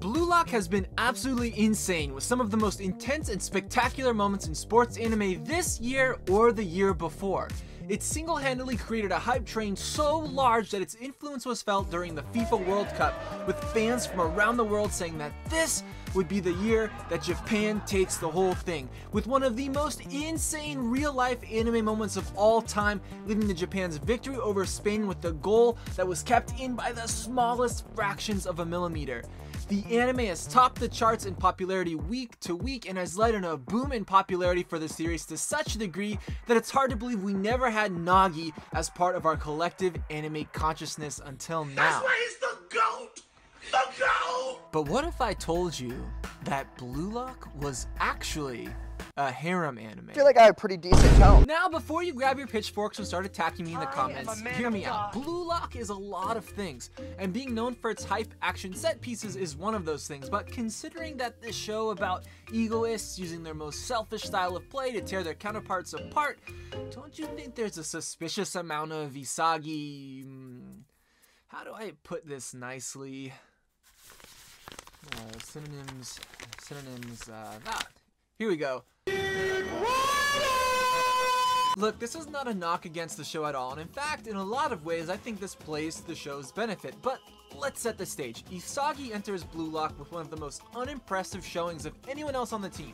Blue Lock has been absolutely insane with some of the most intense and spectacular moments in sports anime this year or the year before. It single-handedly created a hype train so large that its influence was felt during the FIFA World Cup, with fans from around the world saying that this would be the year that Japan takes the whole thing, with one of the most insane real-life anime moments of all time, leading to Japan's victory over Spain with the goal that was kept in by the smallest fractions of a millimeter. The anime has topped the charts in popularity week to week and has led in a boom in popularity for the series to such a degree that it's hard to believe we never had Nagi as part of our collective anime consciousness until now. That's why he's the GOAT! The GOAT! But what if I told you that Blue Lock was actually a harem anime? I feel like I have pretty decent tone. Now, before you grab your pitchforks and start attacking me in the comments, hear me out. Blue Lock is a lot of things, and being known for its hype action set pieces is one of those things, but considering that this show about egoists using their most selfish style of play to tear their counterparts apart, don't you think there's a suspicious amount of Isagi... how do I put this nicely? Synonyms, here we go. Look, this is not a knock against the show at all, and in fact, in a lot of ways, I think this plays to the show's benefit, but let's set the stage. Isagi enters Blue Lock with one of the most unimpressive showings of anyone else on the team.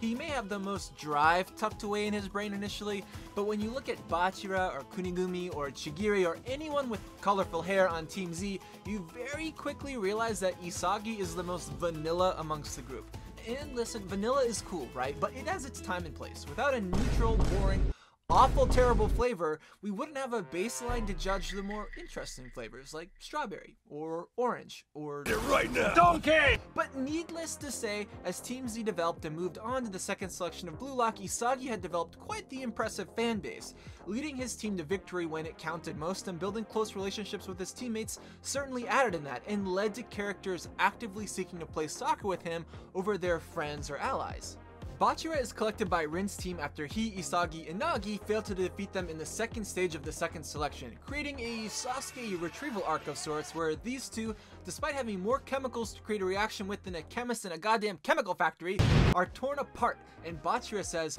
He may have the most drive tucked away in his brain initially, but when you look at Bachira or Kunigumi or Chigiri or anyone with colorful hair on Team Z, you very quickly realize that Isagi is the most vanilla amongst the group. And listen, vanilla is cool, right? But it has its time and place. Without a neutral, boring, awful, terrible flavor, we wouldn't have a baseline to judge the more interesting flavors like strawberry or orange or Right now! Donkey! But needless to say, as Team Z developed and moved on to the second selection of Blue Lock, Isagi had developed quite the impressive fan base, leading his team to victory when it counted most, and building close relationships with his teammates certainly added in that and led to characters actively seeking to play soccer with him over their friends or allies. Bachira is collected by Rin's team after he, Isagi, and Nagi failed to defeat them in the second stage of the second selection, creating a Sasuke retrieval arc of sorts where these two, despite having more chemicals to create a reaction with than a chemist in a goddamn chemical factory, are torn apart, and Bachira says,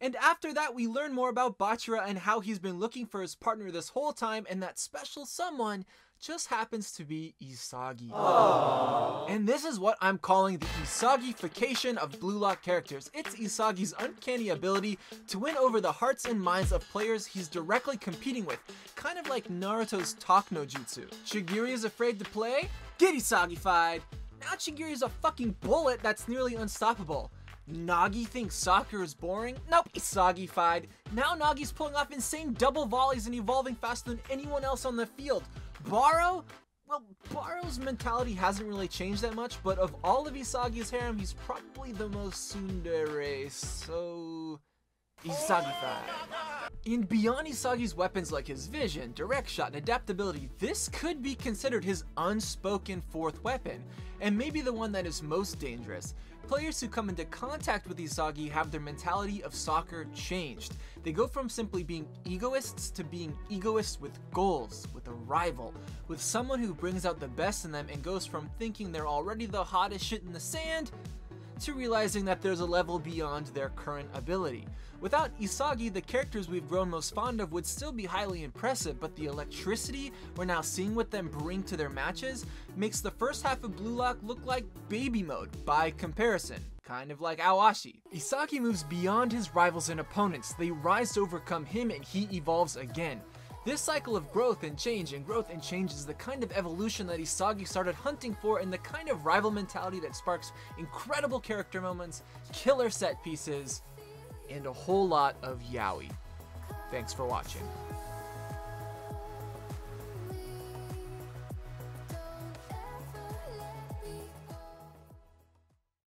and after that, we learn more about Bachira and how he's been looking for his partner this whole time, and that special someone just happens to be Isagi. Aww. And this is what I'm calling the Isagification of Blue Lock characters. It's Isagi's uncanny ability to win over the hearts and minds of players he's directly competing with, kind of like Naruto's Talk no Jutsu. Chigiri is afraid to play? Get Isagified! Now Chigiri is a fucking bullet that's nearly unstoppable. Nagi thinks soccer is boring? Nope, Isagified. Now Nagi's pulling off insane double volleys and evolving faster than anyone else on the field. Baro? Well, Baro's mentality hasn't really changed that much, but of all of Isagi's harem, he's probably the most tsundere, so... Isagified. And beyond Isagi's weapons like his vision, direct shot, and adaptability, this could be considered his unspoken fourth weapon, and maybe the one that is most dangerous. Players who come into contact with Isagi have their mentality of soccer changed. They go from simply being egoists to being egoists with goals, with a rival, with someone who brings out the best in them and goes from thinking they're already the hottest shit in the sand to realizing that there's a level beyond their current ability. Without Isagi, the characters we've grown most fond of would still be highly impressive, but the electricity we're now seeing what them bring to their matches makes the first half of Blue Lock look like baby mode by comparison. Kind of like Awashi. Isagi moves beyond his rivals and opponents, they rise to overcome him and he evolves again. This cycle of growth and change is the kind of evolution that Isagi started hunting for, and the kind of rival mentality that sparks incredible character moments, killer set pieces, and a whole lot of yaoi. Thanks for watching.